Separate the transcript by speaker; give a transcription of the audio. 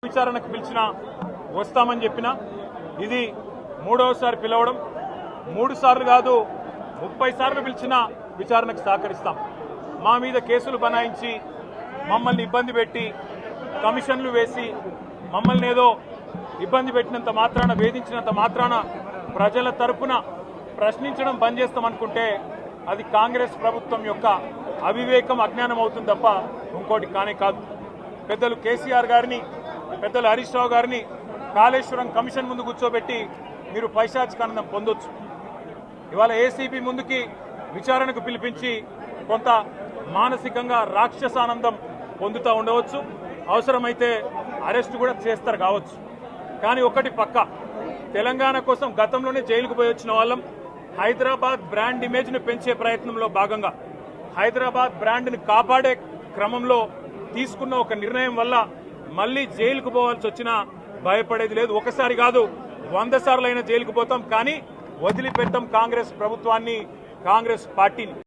Speaker 1: విచారణకు పిలిచినా వస్తామని చెప్పినా ఇది మూడవసారి పిలవడం, 3 సార్లు కాదు 30 సార్లు పిలిచినా విచారణకు సహకరిస్తాం. మా మీద కేసులు బనాయించి మమ్మల్ని ఇబ్బంది పెట్టి కమిషన్లు వేసి మమ్మల్ని ఏదో ఇబ్బంది పెట్టినంత మాత్రాన, వేధించినంత మాత్రాన ప్రజల తరపున ప్రశ్నించడం బంద్ చేస్తామనుకుంటే అది కాంగ్రెస్ ప్రభుత్వం యొక్క అవివేకం, అజ్ఞానం అవుతుంది తప్ప ఇంకోటి కానే కాదు. పెద్దలు కేసీఆర్ గారిని, పెద్దలు హరీష్ రావు గారిని కాళేశ్వరం కమిషన్ ముందు కూర్చోబెట్టి మీరు పైశాచికానందం పొందొచ్చు. ఇవాళ ఏసీబీ ముందుకి విచారణకు పిలిపించి కొంత మానసికంగా రాక్షసానందం పొందుతూ ఉండవచ్చు, అవసరమైతే అరెస్ట్ కూడా చేస్తారు కావచ్చు. కానీ ఒకటి పక్క, తెలంగాణ కోసం గతంలోనే జైలుకు పోయి వచ్చిన వాళ్ళం. హైదరాబాద్ బ్రాండ్ ఇమేజ్ను పెంచే ప్రయత్నంలో భాగంగా హైదరాబాద్ బ్రాండ్ని కాపాడే క్రమంలో తీసుకున్న ఒక నిర్ణయం వల్ల మళ్ళీ జైలుకు పోవాల్సి వచ్చినా భయపడేది లేదు. ఒకసారి కాదు 100 సార్లు అయినా జైలుకు పోతాం, కానీ వదిలిపెట్టాం కాంగ్రెస్ ప్రభుత్వాన్ని, కాంగ్రెస్ పార్టీని.